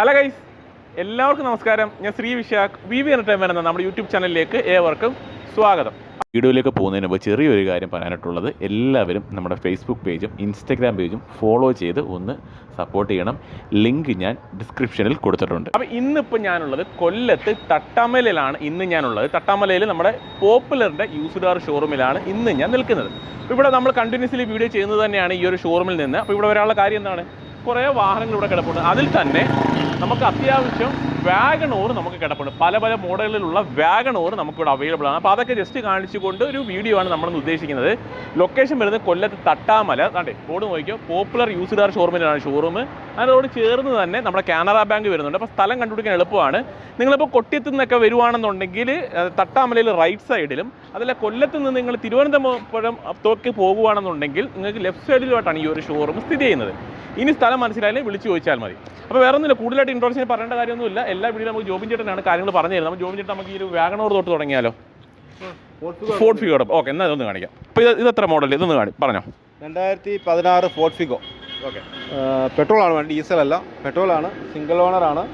Hello guys, എല്ലാവർക്കും നമസ്കാരം. ഞാൻ ശ്രീ വിശാഖ് VV എൻ്റർടൈൻമെൻറ്റ് എന്ന നമ്മുടെ യൂട്യൂബ് ചാനലിലേക്ക് ഏവർക്കും സ്വാഗതം. വീഡിയോയിലേക്ക് പോകുന്നതിന് മുമ്പ് ചെറിയൊരു കാര്യം പറയാനായിട്ടുള്ളത്, എല്ലാവരും നമ്മുടെ ഫേസ്ബുക്ക് പേജും ഇൻസ്റ്റഗ്രാം പേജും ഫോളോ ചെയ്ത് ഒന്ന് സപ്പോർട്ട് ചെയ്യണം. ലിങ്ക് ഞാൻ ഡിസ്ക്രിപ്ഷനിൽ കൊടുത്തിട്ടുണ്ട്. അപ്പോൾ ഇന്നിപ്പോൾ ഞാനുള്ളത് കൊല്ലത്ത് തട്ടാമലയിലാണ്. തട്ടാമലയിൽ നമ്മുടെ പോപ്പുലറിൻ്റെ യൂസ്ഡ് കാർ ഷോറൂമിലാണ് ഇന്ന് ഞാൻ നിൽക്കുന്നത്. അപ്പോൾ ഇവിടെ നമ്മൾ കണ്ടിന്യൂസ്ലി വീഡിയോ ചെയ്യുന്നത് തന്നെയാണ് ഈ ഒരു ഷോറൂമിൽ നിന്ന്. അപ്പോൾ ഇവിടെ വരാനുള്ള കാര്യം എന്താണ്, കുറേ വാഹനങ്ങൾ ഇവിടെ കിടപ്പുണ്ട്. അതിൽ തന്നെ നമുക്ക് അത്യാവശ്യം വാഗണോർ നമുക്ക് കിടപ്പുണ്ട്. പല പല മോഡലുകളിലുള്ള വാഗണോർ നമുക്കിവിടെ അവൈലബിൾ ആണ്. അപ്പോൾ അതൊക്കെ ജസ്റ്റ് കാണിച്ചുകൊണ്ട് ഒരു വീഡിയോ ആണ് നമ്മളൊന്ന് ഉദ്ദേശിക്കുന്നത്. ലൊക്കേഷൻ വരുന്നത് കൊല്ലത്ത് തട്ടാമല. അതെ, ബോർഡ് നോക്കിയോ, പോപ്പുലർ യൂസ്ഡ് കാർ ഷോറൂമിലാണ് ഷോറൂം. അതിനോട് ചേർന്ന് തന്നെ നമ്മുടെ കാനറ ബാങ്ക് വരുന്നുണ്ട്. അപ്പോൾ സ്ഥലം കണ്ടുപിടിക്കാൻ എളുപ്പമാണ്. നിങ്ങളിപ്പോൾ കൊട്ടിയത്തു നിന്നൊക്കെ വരുവാണെന്നുണ്ടെങ്കിൽ തട്ടാമലയിൽ റൈറ്റ് സൈഡിലും, അതല്ല കൊല്ലത്ത് നിന്ന് നിങ്ങൾ തിരുവനന്തപുരത്തേക്ക് പോകുകയാണെന്നുണ്ടെങ്കിൽ നിങ്ങൾക്ക് ലെഫ്റ്റ് സൈഡിലുമായിട്ടാണ് ഈ ഒരു ഷോറൂം സ്ഥിതി ചെയ്യുന്നത്. ഇനി സ്ഥലം മനസ്സിലായാലും വിളിച്ച് ചോദിച്ചാൽ മതി. അപ്പോൾ വേറെ ഒന്നുമില്ല, കൂടുതലായിട്ട് ഇൻട്രോഡക്ഷൻ പറയേണ്ട കാര്യമൊന്നുമില്ല. എല്ലാ വീഡിയോ നമുക്ക് ജോബിൻ ചേട്ടനാണ് കാര്യങ്ങൾ പറഞ്ഞു തരുന്നത്. ജോബിൻ ചേട്ടൻ നമുക്ക് ഈ ഒരു വാഗണോർ തൊട്ട് തുടങ്ങിയാലോ? Fort Figo. ഓക്കെ, എന്നാൽ ഇതൊന്ന് കാണിക്കാം. അപ്പോൾ ഇത് എത്ര മോഡൽ? ഇതൊന്ന് പറഞ്ഞോ. 2016 ഫോർട്ട് ഫിഗോ. ഓക്കെ, പെട്രോളാണ് വണ്ടി, ഡീസലല്ല, പെട്രോളാണ്. സിംഗിൾ ഓണറാണ്.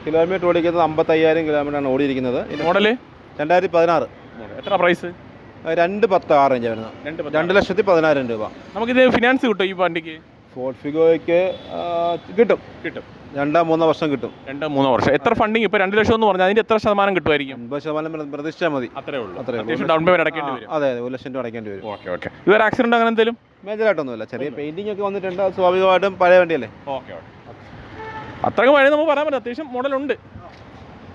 കിലോമീറ്റർ ഓടിക്കുന്നത് 55,000 കിലോമീറ്ററാണ് ഓടിയിരിക്കുന്നത്. മോഡൽ 2016. എത്ര പ്രൈസ്? 2,10,6 റേഞ്ച് വരുന്നത്. 2,10,10,000 രൂപ. നമുക്കിത് ഫിനാൻസ് കിട്ടും ഈ വണ്ടിക്ക്? ഫോർട്ട് ഫിഗോയ്ക്ക് കിട്ടും 2-3 വർഷം കിട്ടും. 2-3 വർഷം. എത്ര ഫണ്ടിങ്? ഇപ്പോൾ 2 ലക്ഷം എന്ന് പറഞ്ഞാൽ അതിൻ്റെ എത്ര ശതമാനം കിട്ടുമായിരിക്കും? 50% പ്രതീക്ഷിച്ചാൽ മതി. അത്രേ ഉള്ളൂ. ഡൗൺ പേയ്മെന്റ് അടയ്ക്കേണ്ടി വരും. അതെ, 1 ലക്ഷം രൂപ അടയ്ക്കേണ്ടി വരും. ഓക്കെ. ഇതൊരു ആക്സിഡന്റ് അങ്ങനെ എന്തെങ്കിലും? മേജറായിട്ടൊന്നുമില്ല, ചെറിയ പെയിന്റിംഗ് ഒക്കെ വന്നിട്ടുണ്ട്. സ്വാഭാവികമായിട്ടും പഴയ വണ്ടിയല്ലേ. ഓക്കെ. അത്രയും പഴയ നമുക്ക് പറയാൻ പറ്റും. അത്യാവശ്യം മോഡലുണ്ട്.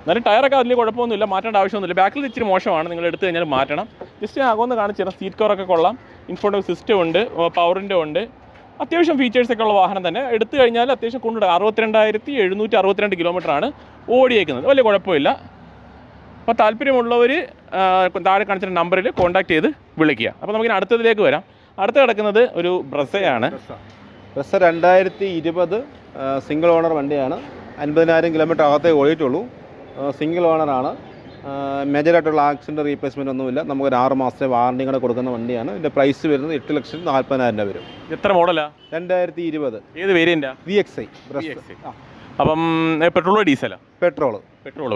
എന്നാലും ടയറൊക്കെ അതിൽ കുഴപ്പമൊന്നുമില്ല, മാറ്റേണ്ട ആവശ്യമൊന്നുമില്ല. ബാക്കിൽ ഇച്ചിരി മോശമാണ്, നിങ്ങൾ എടുത്തു കഴിഞ്ഞാൽ മാറ്റണം. ജസ്റ്റ് അകമൊന്ന് കാണിച്ചു തരാം. സീറ്റ് കവറൊക്കെ കൊള്ളാം. ഇൻഫോർട്ടൈൻ സിസ്റ്റം ഉണ്ട്, പവറിൻ്റെ ഉണ്ട്. അത്യാവശ്യം ഫീച്ചേഴ്സൊക്കെ ഉള്ള വാഹനം തന്നെ. എടുത്തു കഴിഞ്ഞാൽ അത്യാവശ്യം കൊണ്ടുണ്ട്. 62,762 കിലോമീറ്ററാണ് ഓടിയേക്കുന്നത്. വലിയ കുഴപ്പമില്ല. അപ്പോൾ താല്പര്യമുള്ളവർ താഴെ കാണിച്ച നമ്പറിൽ കോൺടാക്ട് ചെയ്ത് വിളിക്കുക. അപ്പോൾ നമുക്കിനി അടുത്തതിലേക്ക് വരാം. അടുത്ത് കിടക്കുന്നത് ഒരു ബ്രസയാണ്. ബ്രസ 2020 സിംഗിൾ ഓണർ വണ്ടിയാണ്. 50,000 കിലോമീറ്റർ അകത്തേ ഓടിയിട്ടുള്ളൂ. സിംഗിൾ ഓണറാണ്. മേജറായിട്ടുള്ള ആക്സിഡൻറ്റ് റീപ്ലേസ്മെൻറ്റ് ഒന്നുമില്ല. നമുക്കൊരു 6 മാസത്തെ വാറണ്ടി കൂടെ കൊടുക്കുന്ന വണ്ടിയാണ്. ഇതിൻ്റെ പ്രൈസ് വരുന്നത് 8,40,000 രൂപ വരും. എത്ര മോഡലാണ്? 2020. ഏത് വേരിയൻറ്റാ? VXI. അപ്പം പെട്രോളോ ഡീസലോ? പെട്രോൾ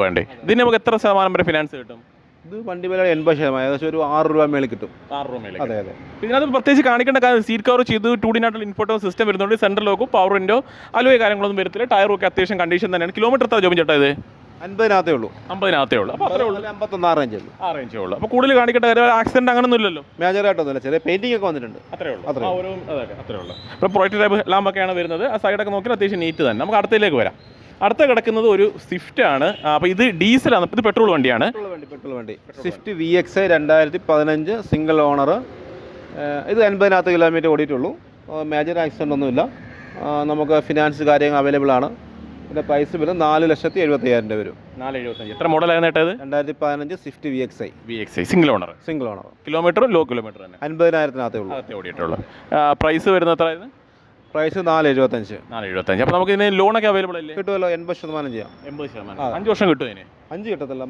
വേണ്ടേ? ഇതിന് നമുക്ക് എത്ര ശതമാനം വരെ ഫിനാൻസ് കിട്ടും? ഇത് വണ്ടി വില 80%, ഏകദേശം ഒരു 6 രൂപ മേളിൽ കിട്ടും. 6 രൂപ മേളിൽ. അതെ. ഇതിനകത്ത് പ്രത്യേകിച്ച് കാണിക്കേണ്ട കാര്യം, സീറ്റ് കവർ ചെയ്ത് 2D നാട്ടുള്ള ഇൻഫോർട്ടൈൻ സിസ്റ്റം വരുന്നുണ്ട്. സെൻട്രൽ ലോക്കും പവർ വിൻഡോ അലോയ് കാര്യങ്ങളൊന്നും വരത്തില്ല. ടയറൊക്കെ അത്യാവശ്യം കണ്ടീഷൻ തന്നെയാണ്. കിലോമീറ്റർ എത്ര ജോബിൻ ചേട്ടാ? ഇത് 50,000 ഉള്ളൂ. 50,000 ഉള്ളൂ. അപ്പോൾ അത്രേ ഉള്ളൂ. 56 റേഞ്ച് ഉള്ളൂ. ആ റേഞ്ചേ ഉള്ളൂ. അപ്പോൾ കൂടുതൽ കാണിക്കേണ്ട കാര്യം, ആക്സിഡന്റ് അങ്ങനെയൊന്നും ഇല്ലല്ലോ? മേജറായിട്ടൊന്നുമില്ല, ചെറിയ പെയിന്റിംഗ് ഒക്കെ വന്നിട്ടുണ്ട്. അത്രേ ഉള്ളൂ. അത്രേ ഉള്ളൂ. ഇപ്പോൾ പ്രൊജക്ട് ടൈപ്പ് ലാമ്പൊക്കെയാണ് വരുന്നത്. ആ സൈഡൊക്കെ നോക്കിയാൽ അത്യാവശ്യം നീറ്റ് തന്നെ. നമുക്ക് അടുത്തതിലേക്ക് വരാം. അടുത്ത കിടക്കുന്നത് ഒരു സ്വിഫ്റ്റ് ആണ്. അപ്പോൾ ഇത് ഡീസലാണ്, ഇത് പെട്രോൾ വണ്ടിയാണ്. പെട്രോൾ വണ്ടി സ്വിഫ്റ്റ് VXI 2015 സിംഗിൾ ഓണർ. ഇത് 80,000 കിലോമീറ്റർ ഓടിയിട്ടുള്ളൂ. മേജർ ആക്സിഡൻ്റ് ഒന്നുമില്ല. നമുക്ക് ഫിനാൻസ് കാര്യങ്ങൾ അവൈലബിൾ ആണ്. ഇതിൻ്റെ പ്രൈസ് വരും 4,70,75,000 രൂപ വരും. 4,75. എത്ര മോഡലായിരുന്നു കേട്ടത്? 2015 സ്വിഫ്റ്റ് VXI സിംഗിൾ ഓണർ. കിലോമീറ്ററും ലോ കിലോമീറ്റർ തന്നെ 50,000 ഉള്ളൂ. ഓടിയിട്ടുള്ളൂ. പ്രൈസ് വരുന്നത് എത്രയായിരുന്നു? പ്രൈസ് 4,75. 4,75. അപ്പോൾ നമുക്ക് ഇതിന് ലോണൊക്കെ അവൈലബിൾ അല്ലേ? കിട്ടുമല്ലോ, 80% ചെയ്യാം. 80%. 5 വർഷം കിട്ടും ഇതിന്? 5 കിട്ടത്തില്ല,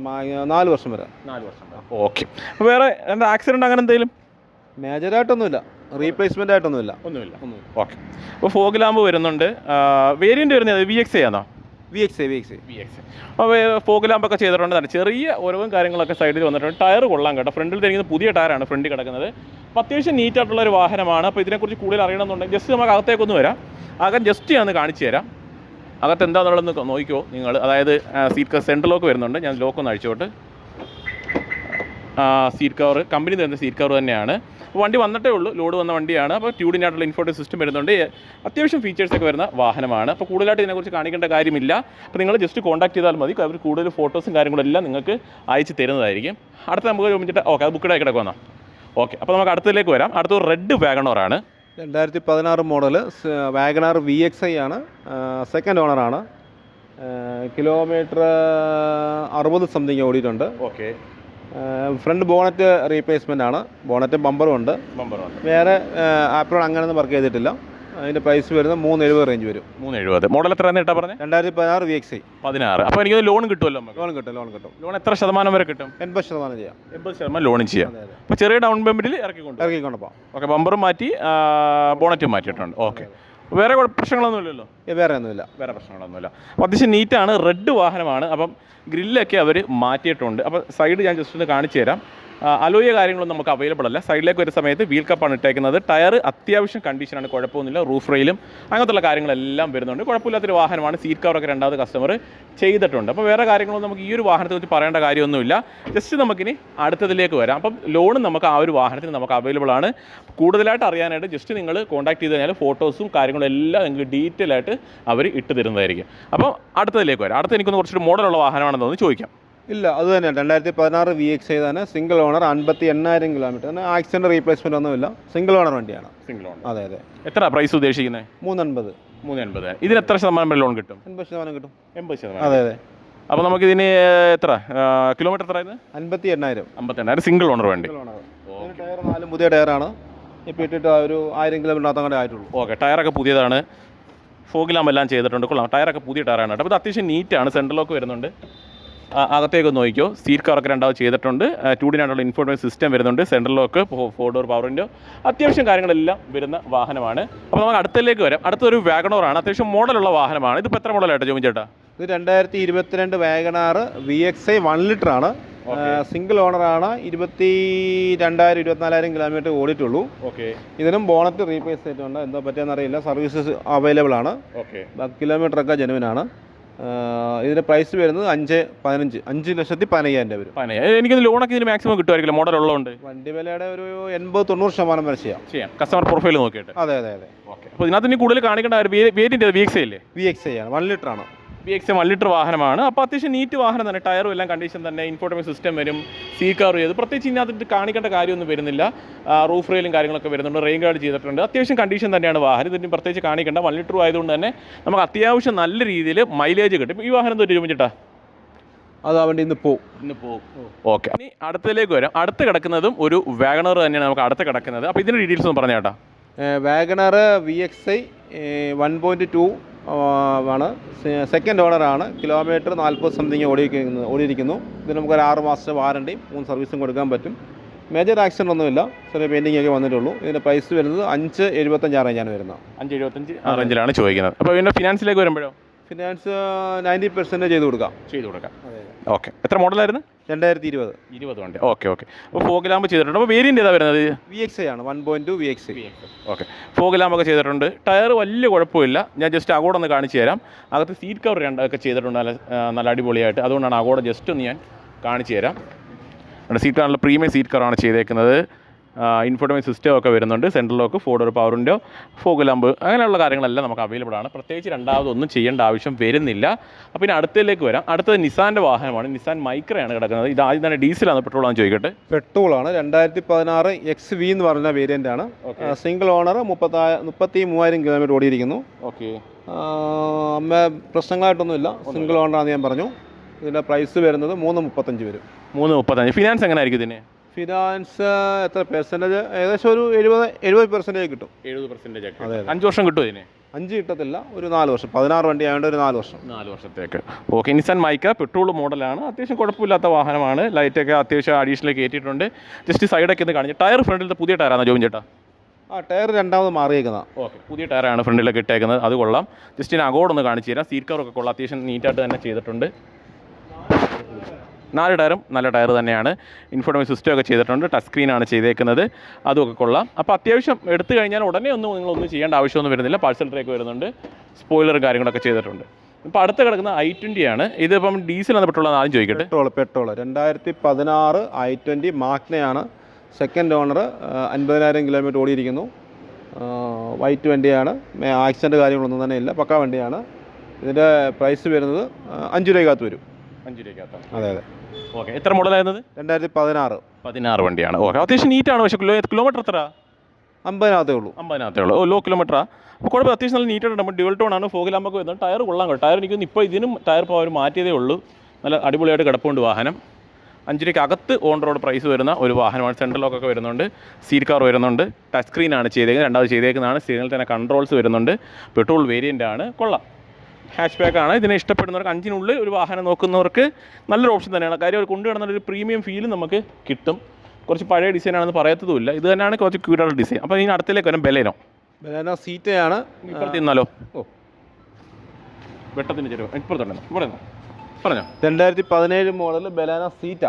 4 വർഷം വരെ. 4 വർഷം. ഓക്കെ. അപ്പോൾ വേറെ എന്താ ആക്സിഡൻറ്റ് അങ്ങനെ എന്തെങ്കിലും? മേജറായിട്ടൊന്നുമില്ല, റീപ്ലേസ്മെൻ്റ് ആയിട്ടൊന്നുമില്ല. ഒന്നുമില്ല. ഓക്കെ. അപ്പോൾ ഫോഗ് ലാമ്പ് വരുന്നുണ്ട്. വേരിയൻ്റ് വരുന്നത് VXI ആണോ? VXI. അപ്പോൾ ഫോഗ് ലാമ്പൊക്കെ ചെയ്തിട്ടുണ്ട് തന്നെ. ചെറിയ ഓരോ കാര്യങ്ങളൊക്കെ സൈഡിൽ വന്നിട്ടുണ്ട്. ടയർ കൊള്ളാം കേട്ടോ. ഫ്രണ്ടിൽ തിരിക്കുന്നത് പുതിയ ടയറാണ് ഫ്രണ്ടിൽ കിടക്കുന്നത്. അപ്പോൾ അത്യാവശ്യം നീറ്റായിട്ടുള്ളൊരു വാഹനമാണ്. അപ്പോൾ ഇതിനെക്കുറിച്ച് കൂടുതൽ അറിയണമെന്നുണ്ടെങ്കിൽ ജസ്റ്റ് നമുക്ക് അകത്തേക്കൊന്ന് വരാം. അകം ജസ്റ്റ് ഞാൻ കാണിച്ചു തരാം. അകത്ത് എന്താണെന്നുള്ളതെന്ന് നോക്കിയോ നിങ്ങൾ. അതായത് സീറ്റ് സെൻട്രൽ ലോക്ക് വരുന്നുണ്ട്. ഞാൻ ലോക്കൊന്ന് അഴിച്ചോട്ട്. സീറ്റ് കവർ കമ്പനി തരുന്ന സീറ്റ് കവർ തന്നെയാണ്. വണ്ടി വന്നിട്ടേ ഉള്ളൂ, ലോഡ് വന്ന വണ്ടിയാണ്. അപ്പോൾ 2D നാട്ടുള്ള ഇൻഫോർട്ടൈൻ സിസ്റ്റം വരുന്നുണ്ട്. അത്യാവശ്യം ഫീച്ചേഴ്സൊക്കെ വരുന്ന വാഹനമാണ്. അപ്പോൾ കൂടുതലായിട്ട് ഇതിനെക്കുറിച്ച് കാണിക്കേണ്ട കാര്യമില്ല. അപ്പോൾ നിങ്ങൾ ജസ്റ്റ് കോൺടാക്ട് ചെയ്താൽ മതി. അവർ കൂടുതൽ ഫോട്ടോസും കാര്യങ്ങളെല്ലാം നിങ്ങൾക്ക് അയച്ച് തരുന്നതായിരിക്കും. അടുത്ത നമുക്ക് ചോദിച്ചിട്ട് ഓക്കെ, അത് ബുക്കിടായി കിടക്കുമെന്നോ? ഓക്കെ. അപ്പോൾ നമുക്ക് അടുത്തതിലേക്ക് വരാം. അടുത്ത റെഡ് വാഗണോറാണ്. 2016 മോഡൽ വാഗണാർ VXI ആണ്. സെക്കൻഡ് ഓണറാണ്. കിലോമീറ്റർ 60 സംതിങ് ഓടിയിട്ടുണ്ട്. ഓക്കെ. ഫ്രണ്ട് ബോണറ്റ് റീപ്ലേസ്മെൻ്റ് ആണ്. ബോണറ്റും ബമ്പറും ഉണ്ട്. വേറെ ആപ്രോൺ അങ്ങനെയൊന്നും വർക്ക് ചെയ്തിട്ടില്ല. അതിൻ്റെ പ്രൈസ് വരുന്നത് 370 റേഞ്ച് വരും. 370. മോഡൽ എത്ര നേട്ടാ പറഞ്ഞത്? 2016 VXI. 16. അപ്പോൾ എനിക്ക് ലോൺ കിട്ടുമല്ലോ? ലോൺ കിട്ടും. ലോൺ എത്ര ശതമാനം വരെ കിട്ടും? 80% ചെയ്യാം. 80% ലോണും ചെയ്യാം. അപ്പോൾ ചെറിയ ഡൗൺ പേയ്മെൻറ്റിൽ ഇറക്കിക്കൊണ്ടു പോകാം. ഓക്കെ. ബമ്പറും മാറ്റി ബോണറ്റും മാറ്റിയിട്ടുണ്ട്. ഓക്കെ. വേറെ പ്രശ്നങ്ങളൊന്നുമില്ലല്ലോ? വേറെ ഒന്നുമില്ല. വേറെ പ്രശ്നങ്ങളൊന്നുമില്ല. അപ്പോൾ അത്യാവശ്യം നീറ്റാണ്. റെഡ് വാഹനമാണ്. അപ്പം ഗ്രില്ലൊക്കെ അവർ മാറ്റിയിട്ടുണ്ട്. അപ്പോൾ സൈഡ് ഞാൻ ജസ്റ്റ് ഒന്ന് കാണിച്ചു തരാം. അലോയ കാര്യങ്ങളൊന്നും നമുക്ക് അവൈലബിൾ അല്ല. സൈഡിലേക്ക് വരുന്ന സമയത്ത് വീൽ കപ്പാണ് ഇട്ടേക്കുന്നത്. ടയർ അത്യാവശ്യം കണ്ടീഷനാണ്, കുഴപ്പമൊന്നുമില്ല. റൂഫ് റെയിലും അങ്ങനത്തുള്ള കാര്യങ്ങളെല്ലാം വരുന്നുണ്ട്. കുഴപ്പമില്ലാത്തൊരു വാഹനമാണ്. സീറ്റ് കവറൊക്കെ രണ്ടാമത് കസ്റ്റമർ ചെയ്തിട്ടുണ്ട്. അപ്പോൾ വേറെ കാര്യങ്ങളൊന്നും നമുക്ക് ഈ ഒരു വാഹനത്തെ കുറിച്ച് പറയേണ്ട കാര്യമൊന്നുമില്ല. ജസ്റ്റ് നമുക്കിനി അടുത്തതിലേക്ക് വരാം. അപ്പം ലോണും നമുക്ക് ആ ഒരു വാഹനത്തിന് നമുക്ക് അവൈലബിൾ ആണ്. കൂടുതലായിട്ട് അറിയാനായിട്ട് ജസ്റ്റ് നിങ്ങൾ കോൺടാക്ട് ചെയ്ത് കഴിഞ്ഞാൽ ഫോട്ടോസും കാര്യങ്ങളും എല്ലാം നിങ്ങൾക്ക് ഡീറ്റെയിൽ ആയിട്ട് അവർ ഇട്ട് തരുന്നതായിരിക്കും. അപ്പോൾ അടുത്തതിലേക്ക് വരാം. അടുത്ത എനിക്കൊന്ന് കുറച്ചൊരു മോഡലുള്ള വാഹനമാണെന്ന് തോന്നി ചോദിക്കാം. ഇല്ല, അത് തന്നെയാണ് 2016 VXi തന്നെ, സിംഗിൾ ഓണർ, 58,000 കിലോമീറ്റർ തന്നെ. ആക്സിഡൻറ്റ് റീപ്ലേസ്മെൻ്റ് ഒന്നുമില്ല. സിംഗിൾ ഓണർ വണ്ടിയാണ്. Single owner. അതെ അതെ. എത്ര പ്രൈസ് ഉദ്ദേശിക്കുന്നത്? 380. ഇതിന് എത്ര ശതമാനം ലോൺ കിട്ടും? 80% കിട്ടും. 80%. അതെ അതെ. അപ്പോൾ നമുക്കിതിന് എത്ര കിലോമീറ്റർ എത്ര ആയിരുന്നു? 58,000. 58,000 സിംഗിൾ ഓണർ വണ്ടി. ടയർ 4 പുതിയ ടയറാണ്. ഇപ്പോൾ ഇട്ടിട്ട് ഒരു 1000 കിലോമീറ്റർ അങ്ങനെ ആയിട്ടുള്ളൂ. ഓക്കെ, ടയറൊക്കെ പുതിയതാണ്. ഫോഗിലാമ്പെല്ലാം ചെയ്തിട്ടുണ്ട്. കൊള്ളാം, ടയറൊക്കെ പുതിയ ടയറാണ് കേട്ടോ. അപ്പോൾ ഇത് അത്യാവശ്യം നീറ്റാണ്. സെൻട്രൽ ലോക്ക് വരുന്നുണ്ട്. അകത്തേക്ക് നോക്കിയോ, സീറ്റ് കവറൊക്കെ രണ്ടാമത് ചെയ്തിട്ടുണ്ട്. 2D ഇൻഫോർമേഷൻ സിസ്റ്റം വരുന്നുണ്ട്. Central lock, 4 door power window, അത്യാവശ്യം കാര്യങ്ങളെല്ലാം വരുന്ന വാഹനമാണ്. അപ്പോൾ നമുക്ക് അടുത്തതിലേക്ക് വരാം. അടുത്തൊരു വാഗണോറാണ്. അത്യാവശ്യം മോഡലുള്ള വാഹനമാണ്. ഇതിപ്പോൾ എത്ര മോഡലായിട്ടോ ജോമി ചേട്ടാ? ഇത് 2022 വാഗണാർ VXi 1 ലിറ്ററാണ്. സിംഗിൾ ഓണറാണ്. 22,000-24,000 കിലോമീറ്റർ ഓടിയിട്ടുള്ളൂ. ഓക്കെ. ഇതിനും ബോണറ്റ് റീപ്ലേസ് ചെയ്തിട്ടുണ്ട്. എന്തോ പറ്റിയെന്ന് അറിയില്ല. സർവീസസ് അവൈലബിൾ ആണ്. ഓക്കെ. കിലോമീറ്ററൊക്കെ ജെനുവിനാണ്. ഇതിൻ്റെ പ്രൈസ് വരുന്നത് 5,15,000 വരും. എനിക്ക് ലോണൊക്കെ ഇതിന് മാക്സിമം കിട്ടുമായിരിക്കില്ല മോഡൽ ഉള്ളതുകൊണ്ട്? വണ്ടി വിലയുടെ ഒരു 80-90% വരെ ചെയ്യാം. കസ്റ്റമർ പ്രൊഫൈൽ നോക്കിയിട്ട്. അതെ അതെ അതെ. ഓക്കെ. അപ്പോൾ ഇതിനകത്ത് ഇനി കൂടുതൽ കാണിക്കേണ്ട വേരിയൻ്റ് VXi അല്ലേ? VXi ആണ്. 1 ലിറ്ററാണ്. VXi 1 ലിറ്റർ വാഹനമാണ്. അപ്പോൾ അത്യാവശ്യം നീറ്റ് വാഹനം തന്നെ. ടയറും എല്ലാം കണ്ടീഷൻ തന്നെ. ഇൻഫോർമേഷൻ സിസ്റ്റം വരും. സീറ്റ് കവർ ചെയ്ത് പ്രത്യേകിച്ച് ഇതിനകത്ത് കാണിക്കേണ്ട കാര്യമൊന്നും വരുന്നില്ല. റൂഫ് റെയിലും കാര്യങ്ങളൊക്കെ വരുന്നുണ്ട്. റെയിൻ ഗാർഡ് ചെയ്തിട്ടുണ്ട്. അത്യാവശ്യം കണ്ടീഷൻ തന്നെയാണ് വാഹനം. ഇതിന് പ്രത്യേകിച്ച് കാണിക്കേണ്ട. 1 ലിറ്റർ ആയതുകൊണ്ട് തന്നെ നമുക്ക് അത്യാവശ്യം നല്ല രീതിയിൽ മൈലേജ് കിട്ടും. ഈ വാഹനം തൊട്ട് ചോദിച്ചിട്ടാ അത് വണ്ടി ഇന്ന് പോകും. ഓക്കെ. ഇനി അടുത്തതിലേക്ക് വരാം. അടുത്ത് കിടക്കുന്നതും ഒരു വാഗണർ തന്നെയാണ് നമുക്ക് അടുത്ത് കിടക്കുന്നത്. അപ്പോൾ ഇതിൻ്റെ ഡീറ്റെയിൽസ് ഒന്ന് പറഞ്ഞു ചേട്ടാ. വാഗണർ VXi 1.2 ആണ്. സെക്കൻഡ് ഓണറാണ്. കിലോമീറ്റർ 40 സംതിങ് ഓടിയിരിക്കുന്നു. ഇത് നമുക്കൊരു 6 മാസത്തെ വാറണ്ടിയും 3 സർവീസും കൊടുക്കാൻ പറ്റും. മേജർ ആക്സിഡൻ്റ് ഒന്നുമില്ല. ചെറിയ പെയിൻറ്റിംഗ് ഒക്കെ വന്നിട്ടുള്ളൂ. ഇതിൻ്റെ പ്രൈസ് വരുന്നത് 5,75 റേഞ്ചാണ് വരുന്നത്. 5,75 റേഞ്ചിലാണ് ചോദിക്കുന്നത്. അപ്പോൾ ഇതിൻ്റെ ഫിനാൻസിലേക്ക് വരുമ്പോഴോ? ഫിനാൻസ് 90% ചെയ്ത് കൊടുക്കാം. ഓക്കെ. എത്ര മോഡലായിരുന്നു? 2020 വണ്ടി. ഓക്കെ. അപ്പോൾ ഫോഗ് ലാമ്പ് ചെയ്തിട്ടുണ്ട്. അപ്പോൾ വേരിയൻ്റ് ഏതാ വരുന്നത്? VXi ആണ്. 1.2 VXi. ഓക്കെ. ഫോഗ് ലാമ്പൊക്കെ ചെയ്തിട്ടുണ്ട്. ടയർ വലിയ കുഴപ്പമില്ല. ഞാൻ ജസ്റ്റ് അകോടെ ഒന്ന് കാണിച്ചു തരാം. അകത്ത് സീറ്റ് കവർ രണ്ടൊക്കെ ചെയ്തിട്ടുണ്ട് നല്ല അടിപൊളിയായിട്ട്. അതുകൊണ്ടാണ് അകോടെ ജസ്റ്റ് ഒന്ന് ഞാൻ കാണിച്ചു തരാം. സീറ്റ് കവറിൽ പ്രീമിയം സീറ്റ് കവറാണ് ചെയ്തേക്കുന്നത്. ഇൻഫോർമേഷൻ സിസ്റ്റം ഒക്കെ വരുന്നുണ്ട്. Central lock, 4 door power window, fog lamp, അങ്ങനെയുള്ള കാര്യങ്ങളെല്ലാം നമുക്ക് അവൈലബിൾ ആണ്. പ്രത്യേകിച്ച് രണ്ടാമതൊന്നും ചെയ്യേണ്ട ആവശ്യം വരുന്നില്ല. അപ്പോൾ ഇനി അടുത്തതിലേക്ക് വരാം. അടുത്തത് നിസാൻ്റെ വാഹനമാണ്. നിസാൻ മൈക്രയാണ് കിടക്കുന്നത്. ഇത് ആദ്യം തന്നെ ഡീസലാണ്, പെട്രോളാണ് ചോദിക്കട്ടെ? പെട്രോളാണ്. 2016 XV എന്ന് പറഞ്ഞ വേരിയൻ്റ് ആണ്. Single owner. 33,000 കിലോമീറ്റർ ഓടിയിരിക്കുന്നു. ഓക്കെ. പ്രശ്നങ്ങളായിട്ടൊന്നുമില്ല. സിംഗിൾ ഓണറാണെന്ന് ഞാൻ പറഞ്ഞു. ഇതിൻ്റെ പ്രൈസ് വരുന്നത് 3,35 വരും. 3,35. ഫിനാൻസ് എങ്ങനെ ആയിരിക്കും ഇതിന്? ഫിനാൻസ് എത്ര പെർസെൻറ്റേജ്? ഏകദേശം ഒരു 70% കിട്ടും. 70%. അതെ. 5 വർഷം കിട്ടും ഇതിന്? 5 കിട്ടത്തില്ല, ഒരു 4 വർഷം. 16 വണ്ടി ആയതുകൊണ്ട് ഒരു 4 വർഷം. 4 വർഷത്തേക്ക്. ഓക്കെ. നിസാൻ മൈക്ര പെട്രോൾ മോഡലാണ്. അത്യാവശ്യം കുഴപ്പമില്ലാത്ത വാഹനമാണ്. ലൈറ്റൊക്കെ അത്യാവശ്യം അഡീഷണൽ കയറ്റിയിട്ടുണ്ട്. ജസ്റ്റ് സൈഡൊക്കെ ഒന്ന് കാണിച്ചു. ടയർ ഫ്രണ്ടിലത്തെ പുതിയ ടയറാണ് ജോബിൻ ചേട്ടാ? ടയർ രണ്ടാമത് മാറിയേക്കുന്നത്. ഓക്കെ. പുതിയ ടയറാണ് ഫ്രണ്ടിലൊക്കെ ഇട്ടേക്കുന്നത്. അത് കൊള്ളാം. ജസ്റ്റ് ഞാൻ അകോടൊന്ന് കാണിച്ചു തരാം. സീറ്റ് കവറൊക്കെ കൊള്ളാം. അത്യാവശ്യം നീറ്റായിട്ട് തന്നെ ചെയ്തിട്ടുണ്ട്. 4 ടയറും നല്ല ടയർ തന്നെയാണ്. ഇൻഫോർമേഷൻ സിസ്റ്റം ഒക്കെ ചെയ്തിട്ടുണ്ട്. ടച്ച് സ്ക്രീനാണ് ചെയ്തേക്കുന്നത്. അതുമൊക്കെ കൊള്ളാം. അപ്പോൾ അത്യാവശ്യം എടുത്തു കഴിഞ്ഞാൽ ഉടനെ നിങ്ങളൊന്നും ചെയ്യേണ്ട ആവശ്യമൊന്നും വരുന്നില്ല. പാഴ്സൽ ട്രേക്ക് വരുന്നുണ്ട്. സ്പോയിലറും കാര്യങ്ങളൊക്കെ ചെയ്തിട്ടുണ്ട്. ഇപ്പോൾ അടുത്ത് കിടക്കുന്ന i20 ആണ്. ഇതിപ്പം ഡീസലാണ് പെട്രോൾ ആദ്യം ചോദിക്കട്ടെ? പെട്രോൾ 2016 i20 മാഗ്നയാണ്. Second owner. 50,000 കിലോമീറ്റർ ഓടിയിരിക്കുന്നു. വൈറ്റ് വണ്ടിയാണ്. ആക്സിഡൻറ്റ് കാര്യങ്ങളൊന്നും തന്നെ ഇല്ല. പക്കാ വണ്ടിയാണ്. ഇതിൻ്റെ പ്രൈസ് വരുന്നത് 5 രൂപയ്ക്കകത്ത് വരും. 5 രൂപയ്ക്കകത്താണ്? അതെ അതെ. ഓക്കെ. എത്ര മോഡലായിരുന്നത്? 2016 വണ്ടിയാണ്. ഓക്കെ. അത്യാവശ്യം നീറ്റാണ്. പക്ഷേ കിലോമീറ്റർ എത്ര? 50,000 ഉള്ളൂ. 50,000 ഉള്ളൂ. ലോ കിലോമീറ്ററാണ്. അപ്പോൾ കുഴപ്പമില്ല. അത്യാവശ്യം നല്ല നീറ്റായിട്ട് നമ്മൾ ഡ്യുവൽ ടോൺ ആണ്. ഫോഗ് ലാമ്പൊക്കെ വരുന്നത്. ടയർ കൊള്ളാം കേട്ടോ. ടയർ എനിക്കൊന്ന് ഇപ്പോൾ ഇതിനും ടയർ ഇപ്പോൾ അവർ മാറ്റിയതേ ഉള്ളൂ. നല്ല അടിപൊളിയായിട്ട് കിടപ്പുണ്ട് വാഹനം. 5 രൂപയ്ക്ക് അകത്ത് ഓൺ റോഡ് പ്രൈസ് വരുന്ന ഒരു വാഹനമാണ്. സെൻട്രൽ ലോക്കൊക്കെ വരുന്നുണ്ട്. സീറ്റ് കവർ വരുന്നുണ്ട്. ടച്ച് സ്ക്രീനാണ് ചെയ്തേക്കുന്നത്. രണ്ടാമത് ചെയ്തേക്കുന്നതാണ്. സ്ക്രീനിൽ തന്നെ കൺട്രോൾസ് വരുന്നുണ്ട്. പെട്രോൾ വേരിയൻ്റ് ആണ്. കൊള്ളാം. ഹാച്ച് ബാക്കാണ്. ഇതിനെ ഇഷ്ടപ്പെടുന്നവർക്ക് 5-നുള്ളിൽ ഒരു വാഹനം നോക്കുന്നവർക്ക് നല്ലൊരു ഓപ്ഷൻ തന്നെയാണ്. കാര്യം അവർ കൊണ്ടുവരുന്നൊരു പ്രീമിയം ഫീൽ നമുക്ക് കിട്ടും. കുറച്ച് പഴയ ഡിസൈനാണെന്ന് പറയത്തതുമില്ല. ഇത് തന്നെയാണ് കുറച്ച് ക്യൂട്ടായിട്ടുള്ള ഡിസൈൻ. അപ്പോൾ ഇതിന് അടുത്തേക്ക് വരാം. ബലേനോ. ബനാന സീറ്റയാണ്. ഇപ്പുറത്ത് നിന്നാലോ? ഓ, വെട്ടത്തിന് ചെരുവ് ഇപ്പുറത്തുണ്ടെന്നോ? ഇവിടെ നിന്നോ? പറഞ്ഞോ. 2017 model Baleno Zeta,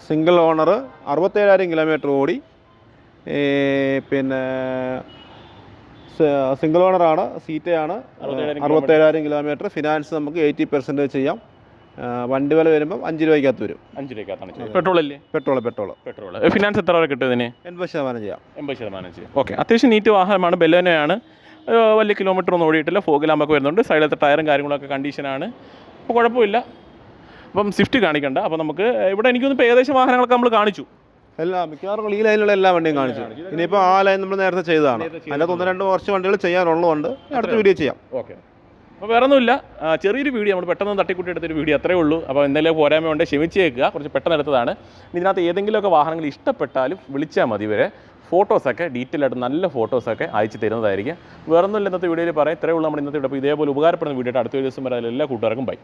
single owner, 67,000 kilometre ഓടി. പിന്നെ സിംഗിൾ ഓണറാണ്, സീറ്റയാണ്, 67,000 കിലോമീറ്റർ. ഫിനാൻസ് നമുക്ക് 80% ചെയ്യാം. വണ്ടി വില വരുമ്പം 5 രൂപയ്ക്കകത്ത് വരും. 5 രൂപയ്ക്കകത്താണ്. പെട്രോൾ അല്ലേ? പെട്രോൾ. ഫിനാൻസ് എത്ര വരെ കിട്ടും ഇതിന്? 80% ചെയ്യാം. 80% ചെയ്യാം. ഓക്കെ, അത്യാവശ്യം നീറ്റ് വാഹനമാണ്. ബെലേനോയാണ്. വലിയ കിലോമീറ്റർ ഒന്നും ഓടിയിട്ടില്ല. ഫോഗ് ലാമ്പൊക്കെ വരുന്നുണ്ട്. സൈഡിലത്തെ ടയറും കാര്യങ്ങളൊക്കെ കണ്ടീഷനാണ്. അപ്പോൾ കുഴപ്പമില്ല. അപ്പം സ്വിഫ്റ്റ് കാണിക്കണ്ട. അപ്പോൾ നമുക്ക് ഇവിടെ എനിക്കൊന്ന് ഏകദേശം വാഹനങ്ങളൊക്കെ നമ്മൾ കാണിച്ചു. എല്ലാം മിക്കവാറും ഈ ലൈനിലുള്ള എല്ലാ വണ്ടിയും കാണിച്ചു. ഇനിയിപ്പോൾ ആ ലൈൻ നമ്മൾ നേരത്തെ ചെയ്തതാണ്. അതിനകത്ത് 1-2 കുറച്ച് വണ്ടികൾ ചെയ്യാനുള്ളതുകൊണ്ട് അടുത്ത വീഡിയോ ചെയ്യാം. ഓക്കെ, അപ്പോൾ വേറെ ഒന്നുമില്ല. ചെറിയൊരു വീഡിയോ നമ്മൾ പെട്ടെന്ന് തട്ടിക്കൂട്ടി എടുത്തൊരു വീഡിയോ അത്രേ ഉള്ളൂ. അപ്പോൾ എന്തെങ്കിലും പോരായ്മ കൊണ്ട് ക്ഷമിച്ചേക്കുക. കുറച്ച് പെട്ടെന്ന് എടുത്തതാണ്. ഇതിനകത്ത് ഏതെങ്കിലുമൊക്കെ വാഹനങ്ങൾ ഇഷ്ടപ്പെട്ടാലും വിളിച്ചാൽ മതി. ഇവരെ ഫോട്ടോസൊക്കെ ഡീറ്റെയിൽ ആയിട്ട് നല്ല ഫോട്ടോസൊക്കെ അയച്ചു തരുന്നതായിരിക്കും. വേറെ ഒന്നുമില്ല ഇന്നത്തെ വീഡിയോയിൽ പറയാം. ഇത്രയേ ഉള്ളൂ നമ്മുടെ ഇന്നത്തെ വീഡിയോ. അപ്പോൾ ഇതേപോലെ ഉപകാരപ്പെടുന്ന വീഡിയോ അടുത്ത ദിവസം വരെ എല്ലാ കൂട്ടുകാർക്കും ബൈ.